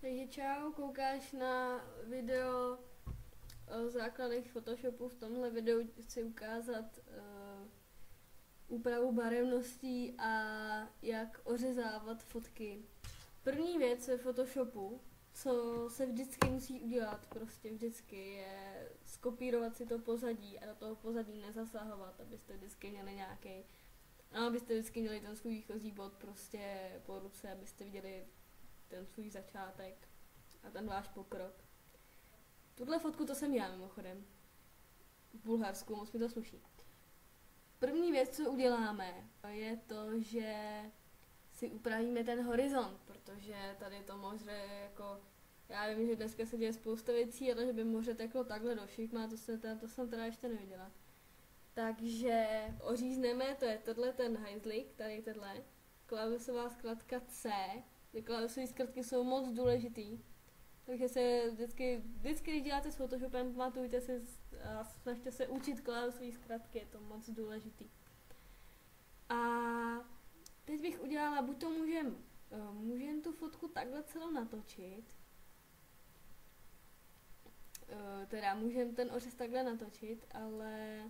Takže čau, koukáš na video o základech Photoshopu. V tomhle videu chci ukázat úpravu barevností a jak ořezávat fotky. První věc ve Photoshopu, co se vždycky musí udělat, prostě vždycky, je skopírovat si to pozadí a do toho pozadí nezasahovat, abyste vždycky měli nějaký, abyste vždycky měli ten svůj výchozí bod prostě po ruce, abyste viděli ten svůj začátek a ten váš pokrok. Tuhle fotku to jsem já mimochodem. V Bulharsku, moc mi to sluší. První věc, co uděláme, je to, že si upravíme ten horizont, protože tady to moře jako, já vím, že dneska se děje spousta věcí, ale že by moře teklo takhle do šikma, to jsem teda ještě neviděla. Takže ořízneme, to je tenhle ten hajzlik, tady tenhle, klávesová zkratka C. Ty klávesové zkratky jsou moc důležitý, takže se vždycky, když děláte s Photoshopem, pamatujte si a snažte se učit klávesové zkratky, je to moc důležitý. A teď bych udělala, buď to můžem tu fotku takhle celou natočit, teda můžem ten ořez takhle natočit, ale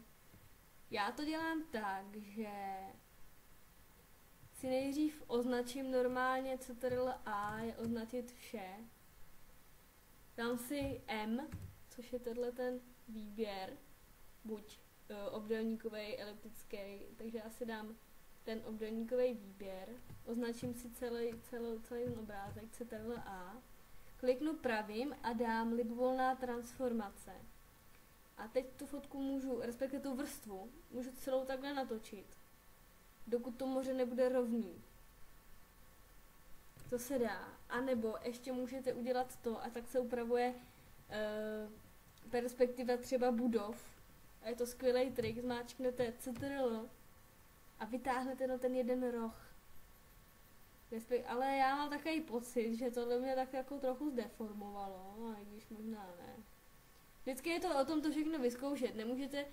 já to dělám tak, že si nejdřív označím normálně CTRL-A, je označit vše. Dám si M, což je tenhle ten výběr, buď obdélníkový, eliptický, takže já si dám ten obdélníkový výběr, označím si celý ten obrázek CTRL-A, kliknu pravým a dám libovolná transformace. A teď tu fotku můžu, respektive tu vrstvu, můžu celou takhle natočit, dokud to moře nebude rovný. To se dá. A nebo ještě můžete udělat to, a tak se upravuje perspektiva třeba budov. A je to skvělý trik, zmáčknete CTRL a vytáhnete na ten jeden roh. Ale já mám takový pocit, že tohle mě tak jako trochu zdeformovalo, ale když možná ne. Vždycky je to o tom to všechno vyzkoušet, nemůžete,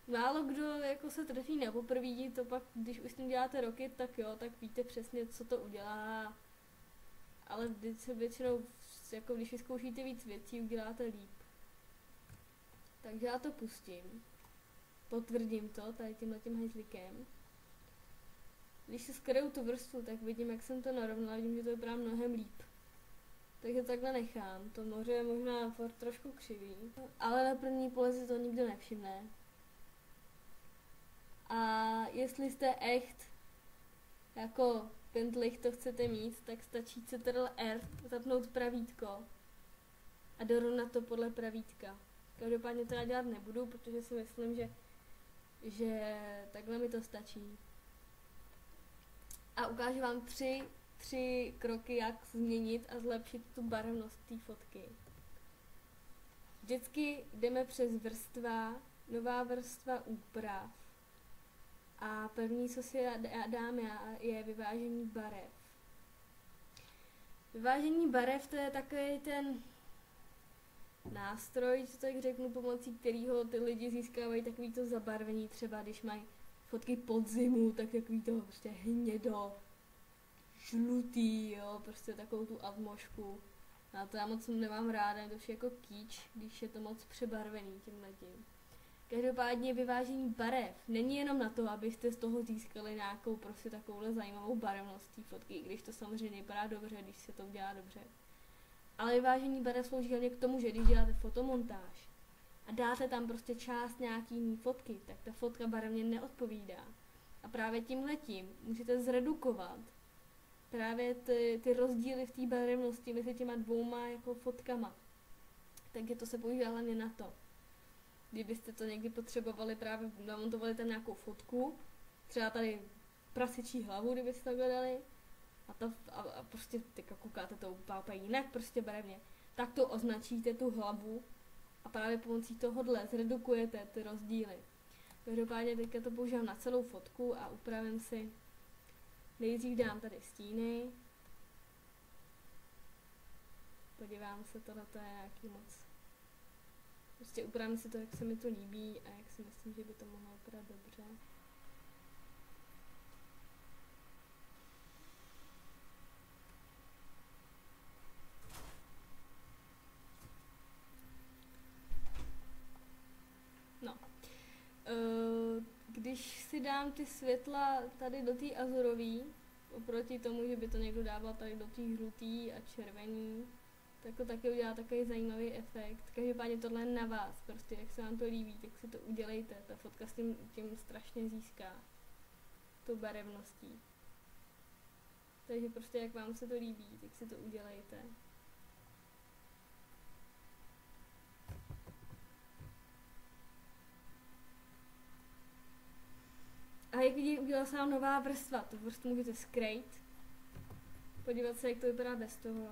málo kdo jako se trefí na poprvé, to pak, když už s tím děláte roky, tak jo, tak víte přesně, co to udělá. Ale většinou, jako když vyzkoušíte víc věcí, uděláte líp. Takže já to pustím. Potvrdím to tady tímhletím hajzlíkem. Když si skryju tu vrstvu, tak vidím, jak jsem to narovnala, vidím, že to vypadá mnohem líp. Takže takhle nechám. To moře je možná furt trošku křivý, ale na první pohled si to nikdo nevšimne. A jestli jste echt jako pentlich to chcete mít, tak stačí CTRL-R, zapnout pravítko a dorovnat to podle pravítka. Každopádně to já dělat nebudu, protože si myslím, že takhle mi to stačí. A ukážu vám tři kroky, jak změnit a zlepšit tu barevnost té fotky. Vždycky jdeme přes vrstva, nová vrstva úprav. A první, co si dám já, je vyvážení barev. Vyvážení barev, to je takový ten nástroj, co tak řeknu, pomocí kterého ty lidi získávají takový to zabarvení, třeba když mají fotky podzimu, tak takový to prostě hnědo, žlutý, jo, prostě takovou tu atmošku. A to já moc nemám ráda, to je jako kýč, když je to moc přebarvený tímhletím. Každopádně vyvážení barev není jenom na to, abyste z toho získali nějakou prostě takovouhle zajímavou barevnost té fotky, když to samozřejmě vypadá dobře, když se to udělá dobře. Ale vyvážení barev slouží hlavně k tomu, že když děláte fotomontáž a dáte tam prostě část nějaký jiný fotky, tak ta fotka barevně neodpovídá. A právě tímhletím můžete zredukovat právě ty rozdíly v té barevnosti mezi těma dvouma jako fotkama. Takže to se používá hlavně na to. Kdybyste to někdy potřebovali, právě namontovali tam nějakou fotku, třeba tady prasečí hlavu, kdybyste takhle dali, a prostě teďka koukáte to úplně jinak, prostě barevně, tak to označíte tu hlavu a právě pomocí tohohle zredukujete ty rozdíly. Každopádně teďka to používám na celou fotku a upravím si, nejdřív dám tady stíny, podívám se, tohle je nějaký moc. Prostě upravím si to, jak se mi to líbí a jak si myslím, že by to mohlo vypadat dobře. asi dám ty světla tady do té azurový, oproti tomu, že by to někdo dával tady do té žlutý a červený. Tak to taky udělá takový zajímavý efekt. Každopádně tohle je na vás, prostě jak se vám to líbí, tak si to udělejte. Ta fotka s tím strašně získá. Tou barevností. Takže prostě jak vám se to líbí, tak si to udělejte. A jak vidíte, udělala se vám nová vrstva, to prostě můžete skrejt. Podívat se, jak to vypadá bez toho.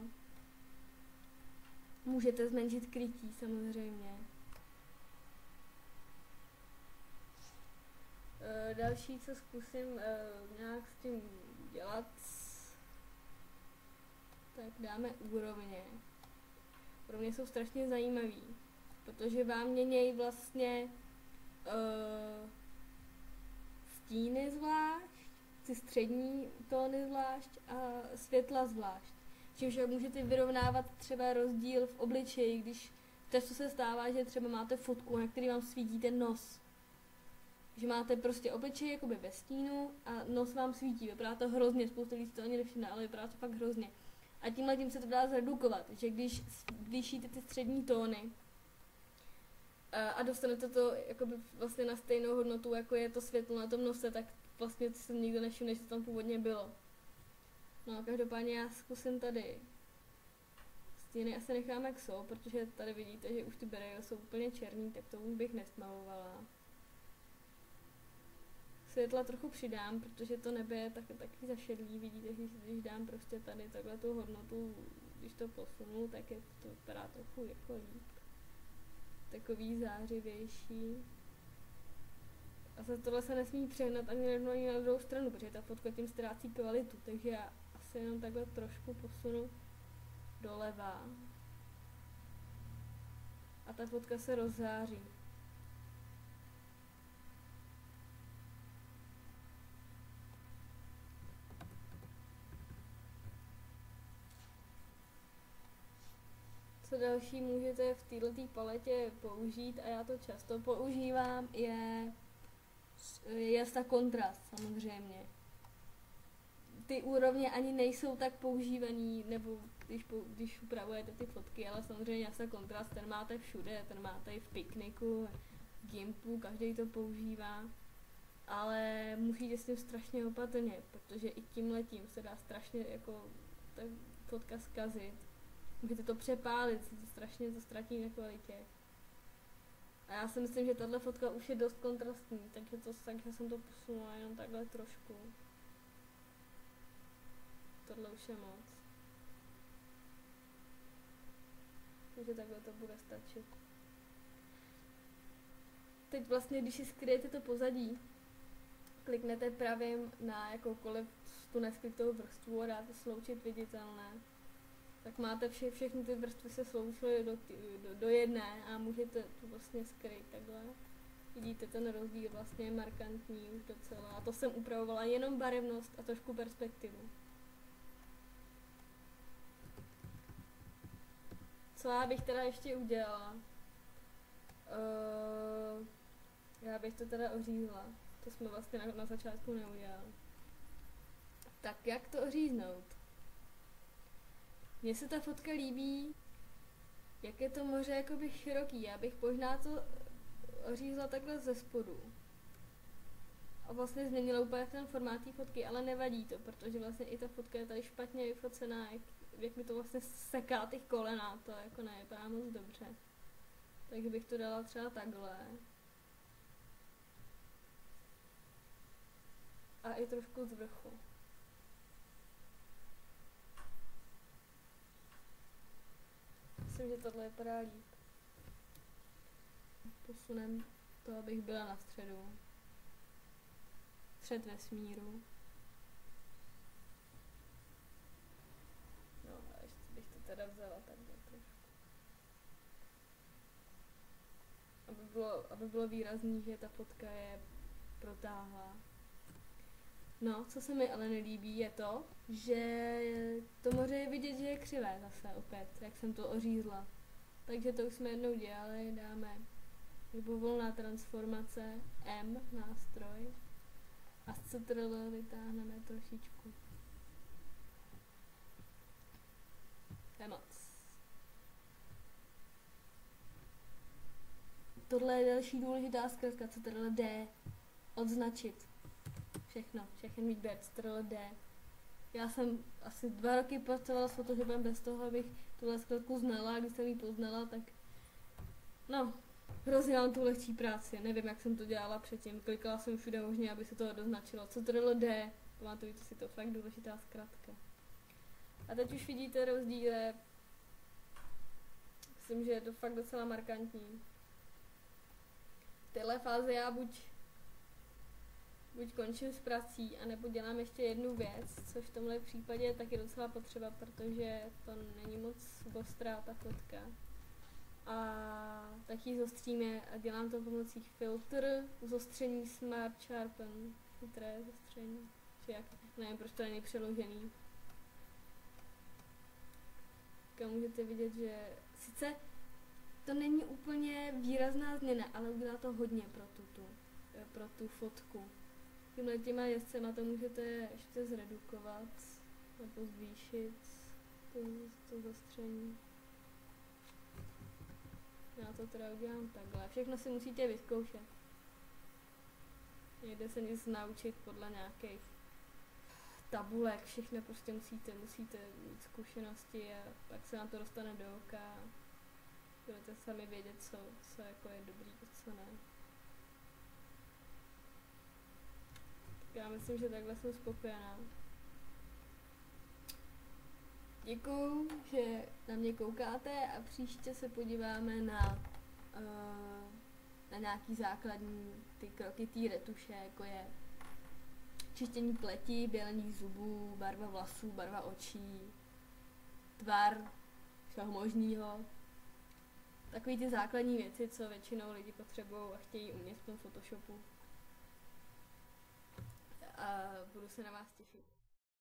Můžete zmenšit krytí samozřejmě. Další, co zkusím nějak s tím dělat, tak dáme úrovně. Úrovně jsou strašně zajímavý, protože vám měnějí vlastně stíny zvlášť, ty střední tóny zvlášť a světla zvlášť. Čímž můžete vyrovnávat třeba rozdíl v obličeji, když často se stává, že třeba máte fotku, na který vám svítí ten nos. Že máte prostě obličej jakoby ve stínu a nos vám svítí. Vypadá to hrozně, spousta lidí to ani nevšimne, ale vypadá to fakt hrozně. A tímhle se to dá zredukovat, že když zvýšíte ty střední tóny a dostanete to jakoby vlastně na stejnou hodnotu, jako je to světlo na tom nose, tak vlastně se nikdo nevšimne, že to tam původně bylo. No a každopádně já zkusím tady. Stíny asi necháme jak jsou, protože tady vidíte, že už ty bereje jsou úplně černý, tak to bych nestmavovala. Světla trochu přidám, protože to nebe je taky zašedlý, vidíte, že když dám prostě tady takhle tu hodnotu, když to posunu, tak je to vypadá trochu jako líp. Takový zářivější. A za tohle se nesmí přehnat ani na jednu, ani na druhou stranu, protože ta fotka tím ztrácí kvalitu, takže já asi jenom takhle trošku posunu doleva. A ta fotka se rozzáří. Co další můžete v této paletě použít, a já to často používám, je ta kontrast samozřejmě. Ty úrovně ani nejsou tak používaný, nebo když upravujete ty fotky, ale samozřejmě jasný kontrast, ten máte všude, ten máte i v Pikniku, v Gimpu, každý to používá, ale musíte s tím strašně opatrně, protože i tímhletím se dá strašně jako ta fotka zkazit. Můžete to přepálit, strašně to ztratí na kvalitě. A já si myslím, že tahle fotka už je dost kontrastní, takže jsem to posunula jenom takhle trošku. Tohle už je moc. Takže takhle to bude stačit. Teď vlastně, když si skryjete to pozadí, kliknete pravým na jakoukoliv tu neskrytou vrstvu a dáte sloučit viditelné, tak máte všechny ty vrstvy se sloučily do jedné a můžete to vlastně skryt takhle. Vidíte, ten rozdíl vlastně je markantní už docela. A to jsem upravovala jenom barevnost a trošku perspektivu. Co já bych teda ještě udělala? Já bych to teda ořízla. To jsme vlastně na začátku neudělali. Tak jak to oříznout? Mně se ta fotka líbí, jak je to moře jakoby široký. Já bych možná to ořízla takhle ze spodu. A vlastně změnila úplně ten formát té fotky, ale nevadí to, protože vlastně i ta fotka je tady špatně vyfocená, jak mi to vlastně seká těch kolena, to jako nevypadá moc dobře. Takže bych to dala třeba takhle. A i trošku z vrchu. Myslím, že tohle vypadá líp. Posunem to, abych byla na středu. Střed vesmíru. No a ještě bych to teda vzala takhle trošku. Aby bylo výrazný, že ta fotka je protáhlá. No, co se mi ale nelíbí, je to, že to moře je vidět, že je křivé zase opět, jak jsem to ořízla. Takže to už jsme jednou dělali, dáme libovolná transformace, M nástroj, A CTRL vytáhneme trošičku. To je moc. Tohle je další důležitá zkratka, CTRL D. Odznačit. Všechny výběr, CTRL D. Já jsem asi 2 roky pracovala s Photoshopem bez toho, abych tuhle zkratku znala, a když jsem ji poznala, tak no, hrozně mám tu lehčí práci, nevím, jak jsem to dělala předtím, klikala jsem všude možně, aby se to doznačilo. CTRL D, pamatujte si to, fakt důležitá zkratka. A teď už vidíte rozdíly, myslím, že je to fakt docela markantní. V téhle fázi já buď končím s prací, anebo dělám ještě jednu věc, což v tomhle případě je taky docela potřeba, protože to není moc ostrá ta fotka. A tak ji zostříme a dělám to pomocí filtr, zostření Smart Sharpen, chytré zostření, či jak, nevím, proč to není přeložený. Tak můžete vidět, že sice to není úplně výrazná změna, ale udělá to hodně pro tu fotku. Těma jezdcema to můžete ještě zredukovat nebo zvýšit to zostření. Já to teda udělám takhle. Všechno si musíte vyzkoušet. Někde se nic naučit podle nějakých tabulek. Všechno prostě musíte mít zkušenosti a pak se vám to dostane do oka. Budete sami vědět, co jako je dobrý a co ne. Já myslím, že takhle jsem spokojená. Děkuju, že na mě koukáte a příště se podíváme na nějaký základní ty kroky té retuše, jako je čištění pleti, bělení zubů, barva vlasů, barva očí, tvar, všeho možného. Takový ty základní věci, co většinou lidi potřebují a chtějí umět v tom Photoshopu. A budu se na vás těšit.